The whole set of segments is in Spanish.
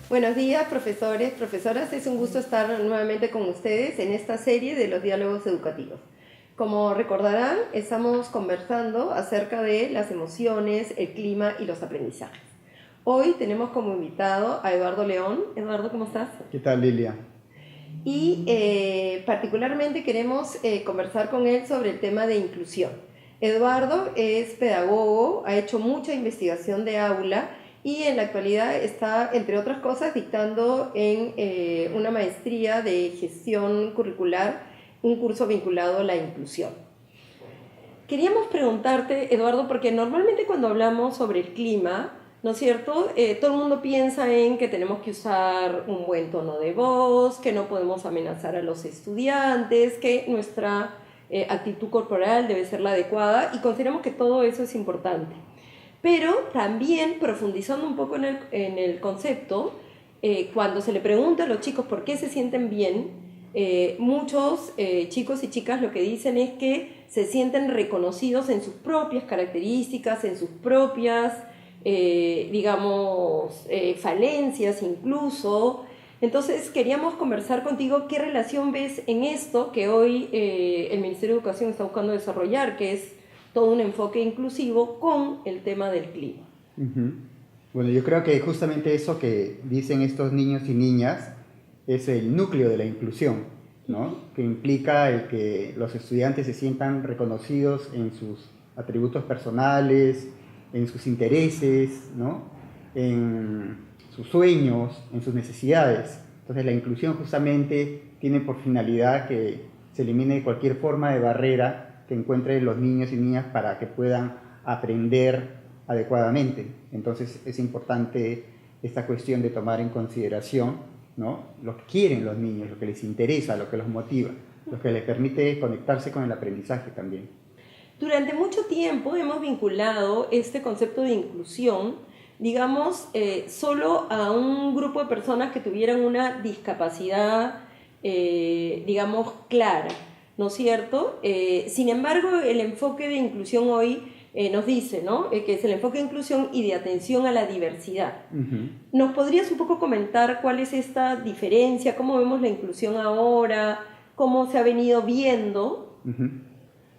Buenos días, profesores, profesoras. Es un gusto estar nuevamente con ustedes en esta serie de los diálogos educativos. Como recordarán, estamos conversando acerca de las emociones, el clima y los aprendizajes. Hoy tenemos como invitado a Eduardo León. Eduardo, ¿cómo estás? ¿Qué tal, Lilia? Y particularmente queremos conversar con él sobre el tema de inclusión. Eduardo es pedagogo, ha hecho mucha investigación de aula y en la actualidad está, entre otras cosas, dictando en una maestría de gestión curricular un curso vinculado a la inclusión. Queríamos preguntarte, Eduardo, porque normalmente cuando hablamos sobre el clima, ¿no es cierto? Todo el mundo piensa en que tenemos que usar un buen tono de voz, que no podemos amenazar a los estudiantes, que nuestra actitud corporal debe ser la adecuada y consideramos que todo eso es importante. Pero también, profundizando un poco en el concepto, cuando se le pregunta a los chicos por qué se sienten bien, muchos chicos y chicas lo que dicen es que se sienten reconocidos en sus propias características, en sus propias, falencias incluso. Entonces queríamos conversar contigo qué relación ves en esto que hoy el Ministerio de Educación está buscando desarrollar, que es todo un enfoque inclusivo con el tema del clima. Uh-huh. Bueno, yo creo que justamente eso que dicen estos niños y niñas es el núcleo de la inclusión, ¿no? Que implica el que los estudiantes se sientan reconocidos en sus atributos personales, en sus intereses, ¿no? En sus sueños, en sus necesidades. Entonces la inclusión justamente tiene por finalidad que se elimine cualquier forma de barrera que encuentren los niños y niñas para que puedan aprender adecuadamente. Entonces es importante esta cuestión de tomar en consideración, ¿no?, lo que quieren los niños, lo que les interesa, lo que los motiva, lo que les permite conectarse con el aprendizaje también. Durante mucho tiempo hemos vinculado este concepto de inclusión, digamos, solo a un grupo de personas que tuvieran una discapacidad, digamos, clara, ¿no es cierto? Sin embargo, el enfoque de inclusión hoy nos dice, ¿no?, que es el enfoque de inclusión y de atención a la diversidad. Uh-huh. ¿Nos podrías un poco comentar cuál es esta diferencia? ¿Cómo vemos la inclusión ahora? ¿Cómo se ha venido viendo? Uh-huh.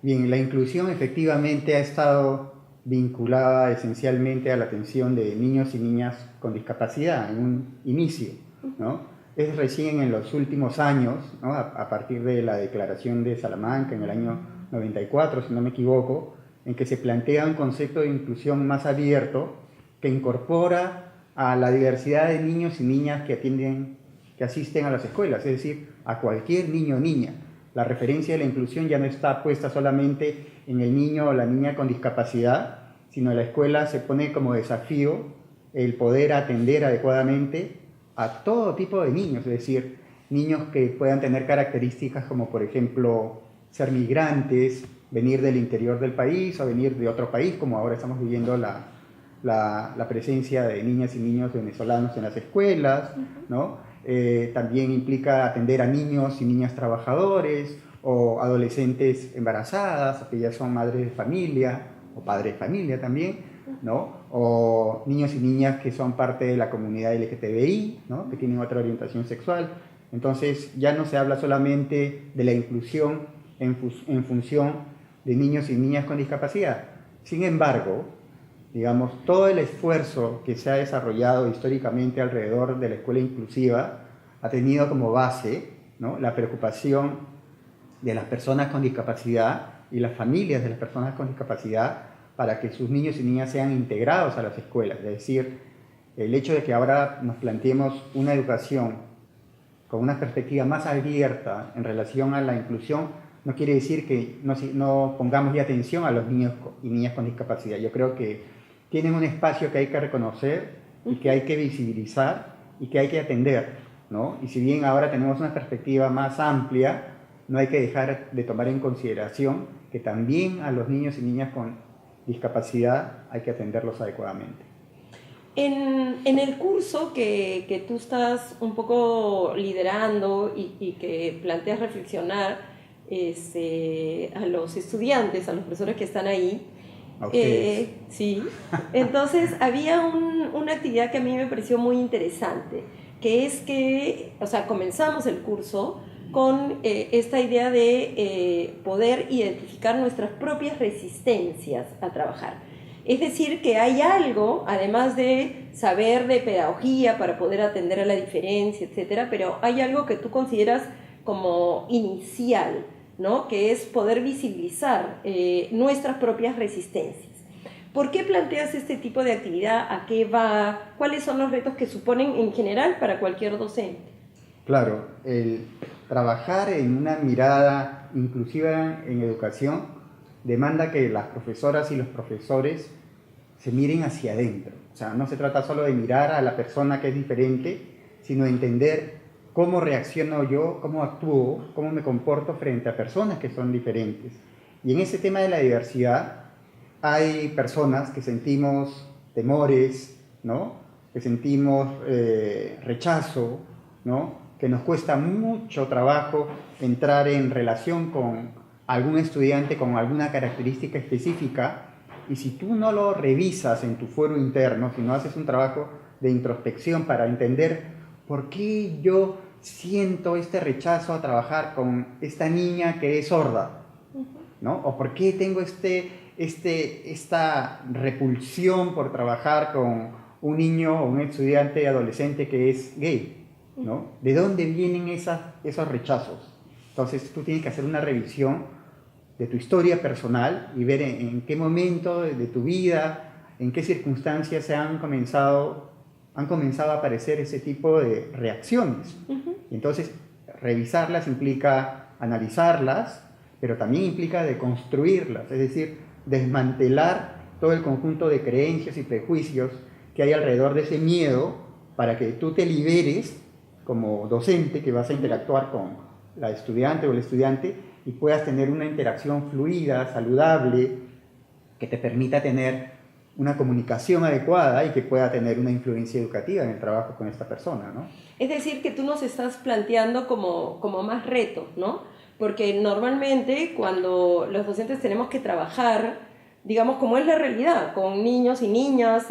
Bien, la inclusión efectivamente ha estado vinculada esencialmente a la atención de niños y niñas con discapacidad en un inicio, ¿no? Es recién en los últimos años, ¿no?, a partir de la Declaración de Salamanca en el año 94, si no me equivoco, en que se plantea un concepto de inclusión más abierto que incorpora a la diversidad de niños y niñas que asisten a las escuelas, es decir, a cualquier niño o niña. La referencia de la inclusión ya no está puesta solamente en el niño o la niña con discapacidad, sino en la escuela se pone como desafío el poder atender adecuadamente a todo tipo de niños, es decir, niños que puedan tener características como, por ejemplo, ser migrantes, venir del interior del país o venir de otro país, como ahora estamos viviendo la presencia de niñas y niños venezolanos en las escuelas, ¿no? También implica atender a niños y niñas trabajadores o adolescentes embarazadas, que ya son madres de familia o padres de familia también, ¿no? O niños y niñas que son parte de la comunidad LGTBI, ¿no?, que tienen otra orientación sexual. Entonces ya no se habla solamente de la inclusión en función de niños y niñas con discapacidad. Sin embargo, digamos, todo el esfuerzo que se ha desarrollado históricamente alrededor de la escuela inclusiva ha tenido como base, ¿no?, la preocupación de las personas con discapacidad y las familias de las personas con discapacidad para que sus niños y niñas sean integrados a las escuelas. Es decir, el hecho de que ahora nos planteemos una educación con una perspectiva más abierta en relación a la inclusión no quiere decir que no pongamos ya atención a los niños y niñas con discapacidad. Yo creo que tienen un espacio que hay que reconocer y que hay que visibilizar y que hay que atender, ¿no? Y si bien ahora tenemos una perspectiva más amplia, no hay que dejar de tomar en consideración que también a los niños y niñas con discapacidad hay que atenderlos adecuadamente. En el curso que tú estás un poco liderando y que planteas reflexionar a los estudiantes, a los profesores que están ahí, sí. Entonces había una actividad que a mí me pareció muy interesante. que es que, o sea, comenzamos el curso con esta idea de poder identificar nuestras propias resistencias a trabajar. Es decir, que hay algo, además de saber de pedagogía para poder atender a la diferencia, etcétera, pero hay algo que tú consideras como inicial, ¿no? Que es poder visibilizar nuestras propias resistencias. ¿Por qué planteas este tipo de actividad? ¿A qué va? ¿Cuáles son los retos que suponen en general para cualquier docente? Claro, el trabajar en una mirada inclusiva en educación demanda que las profesoras y los profesores se miren hacia adentro. O sea, no se trata solo de mirar a la persona que es diferente, sino de entender cómo reacciono yo, cómo actúo, cómo me comporto frente a personas que son diferentes. Y en ese tema de la diversidad hay personas que sentimos temores, ¿no? Que sentimos rechazo, ¿no? Que nos cuesta mucho trabajo entrar en relación con algún estudiante con alguna característica específica, y si tú no lo revisas en tu fuero interno, si no haces un trabajo de introspección para entender por qué yo siento este rechazo a trabajar con esta niña que es sorda, ¿no? O por qué tengo esta repulsión por trabajar con un niño o un estudiante adolescente que es gay, ¿no? ¿De dónde vienen esos rechazos? Entonces tú tienes que hacer una revisión de tu historia personal y ver en qué momento de tu vida, en qué circunstancias han comenzado a aparecer ese tipo de reacciones. Y entonces revisarlas implica analizarlas, pero también implica deconstruirlas, es decir, desmantelar todo el conjunto de creencias y prejuicios que hay alrededor de ese miedo para que tú te liberes como docente que vas a interactuar con la estudiante o el estudiante y puedas tener una interacción fluida, saludable, que te permita tener una comunicación adecuada y que pueda tener una influencia educativa en el trabajo con esta persona, ¿no? Es decir, que tú nos estás planteando como más retos, ¿no? Porque normalmente cuando los docentes tenemos que trabajar, digamos, como es la realidad, con niños y niñas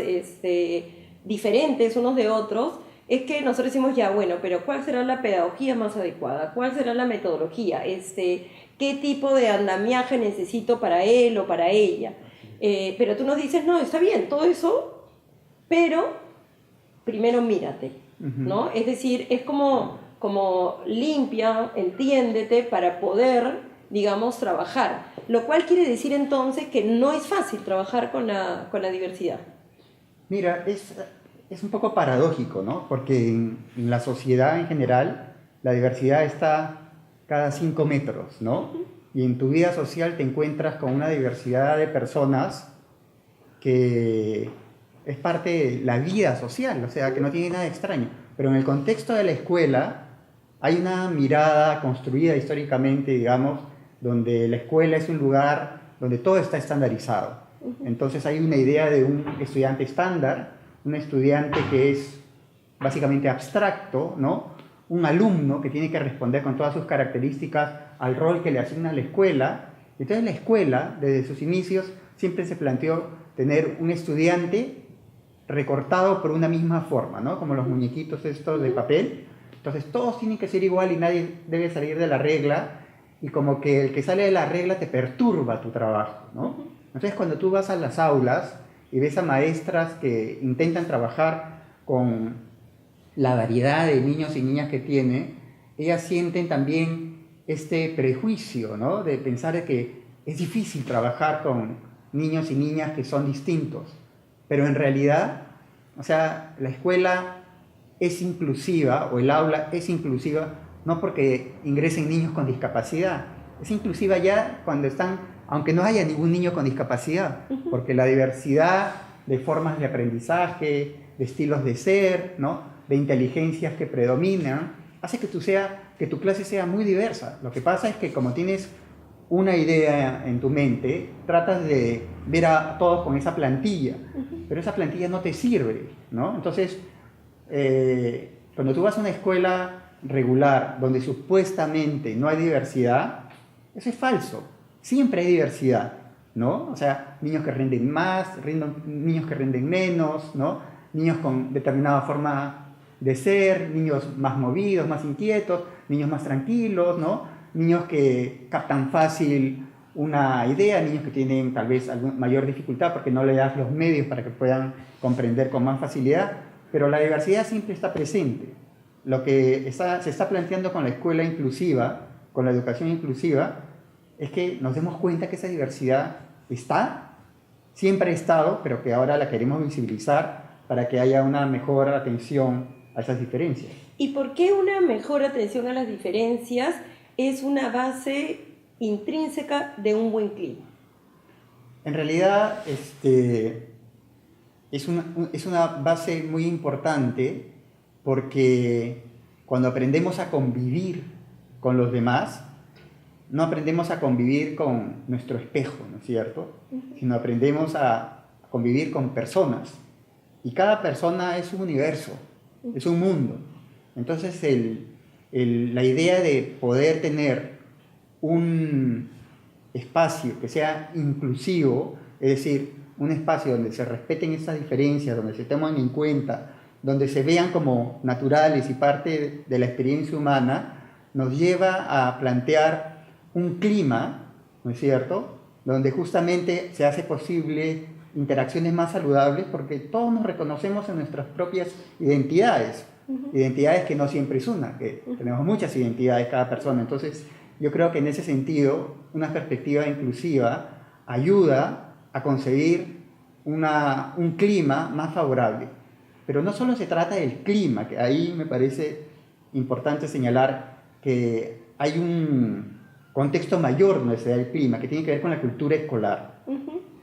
diferentes unos de otros, es que nosotros decimos, ya, bueno, pero ¿cuál será la pedagogía más adecuada? ¿Cuál será la metodología? ¿Qué tipo de andamiaje necesito para él o para ella? Pero tú nos dices, no, está bien, todo eso, pero primero mírate, ¿no? Es decir, es como limpia, entiéndete para poder, digamos, trabajar. Lo cual quiere decir entonces que no es fácil trabajar con la diversidad. Mira, es un poco paradójico, ¿no? Porque en la sociedad en general la diversidad está cada 5 metros, ¿no? Y en tu vida social te encuentras con una diversidad de personas que es parte de la vida social, o sea, que no tiene nada de extraño. Pero en el contexto de la escuela hay una mirada construida históricamente, digamos, donde la escuela es un lugar donde todo está estandarizado. Entonces hay una idea de un estudiante estándar, un estudiante que es básicamente abstracto, ¿no? Un alumno que tiene que responder con todas sus características al rol que le asigna la escuela. Entonces la escuela, desde sus inicios, siempre se planteó tener un estudiante recortado por una misma forma, ¿no? Como los muñequitos estos de papel. Entonces todos tienen que ser igual y nadie debe salir de la regla, y como que el que sale de la regla te perturba tu trabajo, ¿no? Entonces cuando tú vas a las aulas y ves a maestras que intentan trabajar con la variedad de niños y niñas que tiene, ellas sienten también este prejuicio, ¿no? De pensar que es difícil trabajar con niños y niñas que son distintos. Pero en realidad, o sea, la escuela es inclusiva, o el aula es inclusiva, no porque ingresen niños con discapacidad, es inclusiva ya cuando están, aunque no haya ningún niño con discapacidad, porque la diversidad de formas de aprendizaje, de estilos de ser, ¿no? De inteligencias que predominan, hace que tu clase sea muy diversa. Lo que pasa es que como tienes una idea en tu mente, tratas de ver a todos con esa plantilla, pero esa plantilla no te sirve, ¿no? Entonces, cuando tú vas a una escuela regular donde supuestamente no hay diversidad, eso es falso. Siempre hay diversidad, ¿no? O sea, niños que rinden más, niños que rinden menos, ¿no? Niños con determinada forma de ser, niños más movidos, más inquietos, niños más tranquilos, ¿no? Niños que captan fácil una idea, niños que tienen tal vez mayor dificultad porque no le das los medios para que puedan comprender con más facilidad, pero la diversidad siempre está presente. Lo que se está planteando con la escuela inclusiva, con la educación inclusiva, es que nos demos cuenta que esa diversidad está, siempre ha estado, pero que ahora la queremos visibilizar para que haya una mejor atención a esas diferencias. ¿Y por qué una mejor atención a las diferencias es una base intrínseca de un buen clima? En realidad, es una base muy importante porque cuando aprendemos a convivir con los demás, no aprendemos a convivir con nuestro espejo, ¿no es cierto? Sino aprendemos a convivir con personas. Y cada persona es un universo, es un mundo. Entonces, la idea de poder tener un espacio que sea inclusivo, es decir, un espacio donde se respeten esas diferencias, donde se tomen en cuenta, donde se vean como naturales y parte de la experiencia humana, nos lleva a plantear un clima, ¿no es cierto?, donde justamente se hace posible interacciones más saludables porque todos nos reconocemos en nuestras propias identidades, identidades que no siempre es una, que tenemos muchas identidades cada persona. Entonces, yo creo que en ese sentido, una perspectiva inclusiva ayuda a conseguir un clima más favorable. Pero no solo se trata del clima, que ahí me parece importante señalar que hay un contexto mayor donde se da el clima, que tiene que ver con la cultura escolar.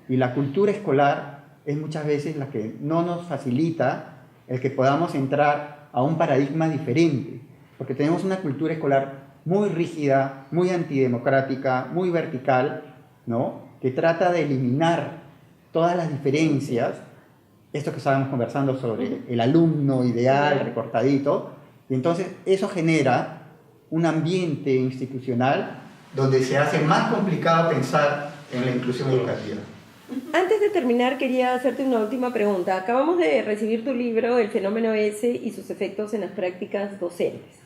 Y la cultura escolar es muchas veces la que no nos facilita el que podamos entrar a un paradigma diferente, porque tenemos una cultura escolar muy rígida, muy antidemocrática, muy vertical, ¿no?, que trata de eliminar todas las diferencias, esto que estábamos conversando sobre el alumno ideal, recortadito, y entonces eso genera un ambiente institucional donde se hace más complicado pensar en la inclusión educativa. Antes de terminar, quería hacerte una última pregunta. Acabamos de recibir tu libro, El fenómeno S y sus efectos en las prácticas docentes.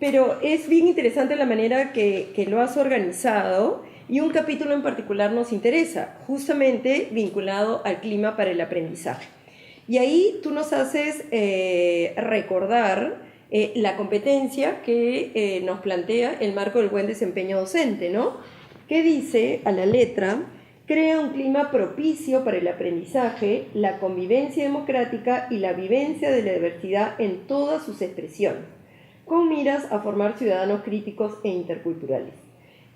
Pero es bien interesante la manera que lo has organizado y un capítulo en particular nos interesa, justamente vinculado al clima para el aprendizaje. Y ahí tú nos haces recordar la competencia que nos plantea el marco del buen desempeño docente, ¿no? Que dice a la letra: crea un clima propicio para el aprendizaje, la convivencia democrática y la vivencia de la diversidad en todas sus expresiones, con miras a formar ciudadanos críticos e interculturales.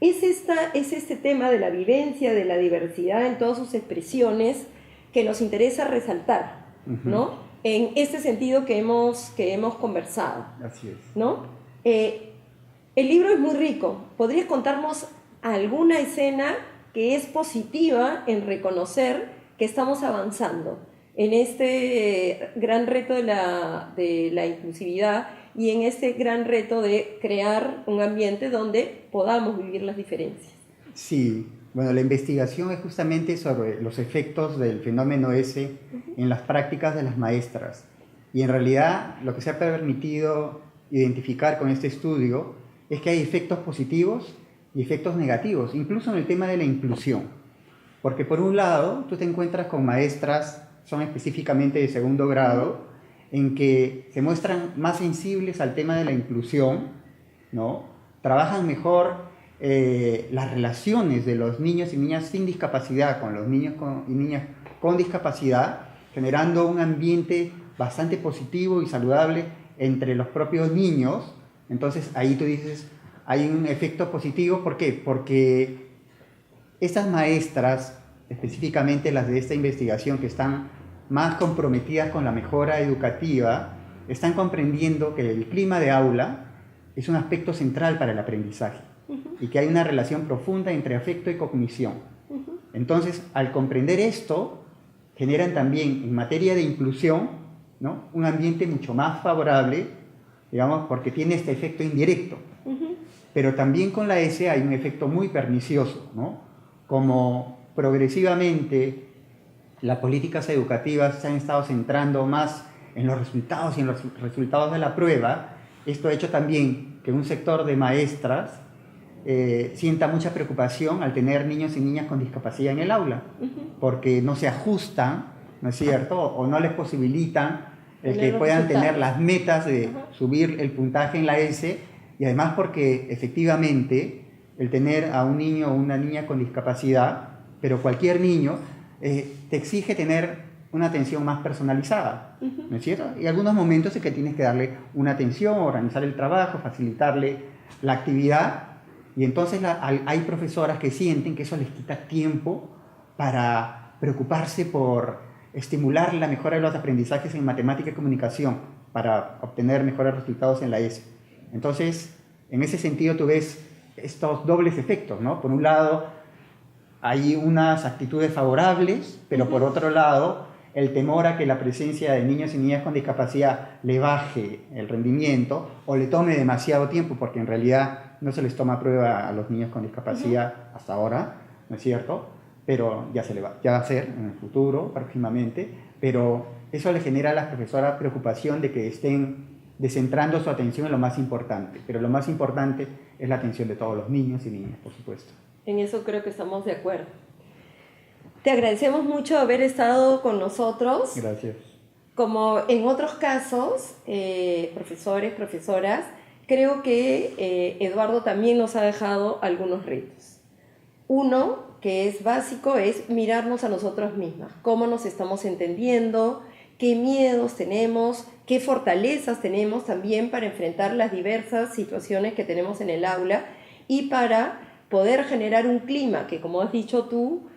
Es este tema de la vivencia de la diversidad en todas sus expresiones que nos interesa resaltar, ¿no?, en este sentido que hemos conversado. Así es. ¿No? El libro es muy rico. ¿Podrías contarnos alguna escena que es positiva en reconocer que estamos avanzando en este gran reto de la inclusividad y en este gran reto de crear un ambiente donde podamos vivir las diferencias? Sí, bueno, la investigación es justamente sobre los efectos del fenómeno S en las prácticas de las maestras. Y en realidad lo que se ha permitido identificar con este estudio es que hay efectos positivos y efectos negativos, incluso en el tema de la inclusión. Porque por un lado, tú te encuentras con maestras, son específicamente de segundo grado, en que se muestran más sensibles al tema de la inclusión, ¿no? Trabajan mejor las relaciones de los niños y niñas sin discapacidad con los niños y niñas con discapacidad, generando un ambiente bastante positivo y saludable entre los propios niños. Entonces ahí tú dices, hay un efecto positivo. ¿Por qué? Porque estas maestras, específicamente las de esta investigación, que están más comprometidas con la mejora educativa, están comprendiendo que el clima de aula es un aspecto central para el aprendizaje y que hay una relación profunda entre afecto y cognición. Entonces, al comprender esto, generan también en materia de inclusión, ¿no?, un ambiente mucho más favorable, digamos, porque tiene este efecto indirecto. Pero también con la S hay un efecto muy pernicioso, ¿no? Como progresivamente las políticas educativas se han estado centrando más en los resultados y en los resultados de la prueba, esto ha hecho también que un sector de maestras sienta mucha preocupación al tener niños y niñas con discapacidad en el aula, porque no se ajustan, ¿no es cierto? O no les posibilitan el que puedan tener las metas de subir el puntaje en la S, y además porque efectivamente el tener a un niño o una niña con discapacidad, pero cualquier niño, te exige tener una atención más personalizada, ¿no es cierto? Y algunos momentos en que tienes que darle una atención, organizar el trabajo, facilitarle la actividad, y entonces hay profesoras que sienten que eso les quita tiempo para preocuparse por estimular la mejora de los aprendizajes en matemática y comunicación para obtener mejores resultados en la ESO. Entonces, en ese sentido tú ves estos dobles efectos, ¿no? Por un lado, hay unas actitudes favorables, pero por otro lado, el temor a que la presencia de niños y niñas con discapacidad le baje el rendimiento o le tome demasiado tiempo, porque en realidad no se les toma prueba a los niños con discapacidad hasta ahora, ¿no es cierto? Pero ya va a ser en el futuro, próximamente, pero eso le genera a las profesoras preocupación de que estén descentrando su atención en lo más importante, pero lo más importante es la atención de todos los niños y niñas, por supuesto. En eso creo que estamos de acuerdo. Te agradecemos mucho haber estado con nosotros. Gracias. Como en otros casos, profesores, profesoras, creo que Eduardo también nos ha dejado algunos retos. Uno, que es básico, es mirarnos a nosotros mismas, cómo nos estamos entendiendo, qué miedos tenemos, qué fortalezas tenemos también para enfrentar las diversas situaciones que tenemos en el aula y para poder generar un clima que, como has dicho tú,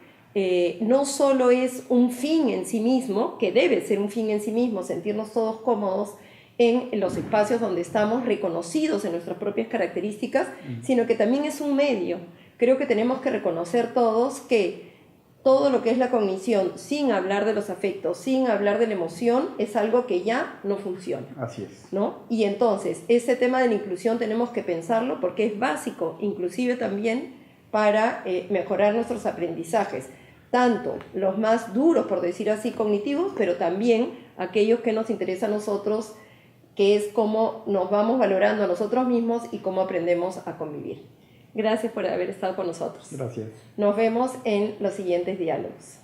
no solo es un fin en sí mismo, que debe ser un fin en sí mismo, sentirnos todos cómodos en los espacios donde estamos reconocidos en nuestras propias características, sino que también es un medio. Creo que tenemos que reconocer todos que todo lo que es la cognición, sin hablar de los afectos, sin hablar de la emoción, es algo que ya no funciona. Así es. ¿No? Y entonces, ese tema de la inclusión tenemos que pensarlo porque es básico, inclusive también para mejorar nuestros aprendizajes, tanto los más duros, por decir así, cognitivos, pero también aquellos que nos interesan a nosotros, que es cómo nos vamos valorando a nosotros mismos y cómo aprendemos a convivir. Gracias por haber estado con nosotros. Gracias. Nos vemos en los siguientes diálogos.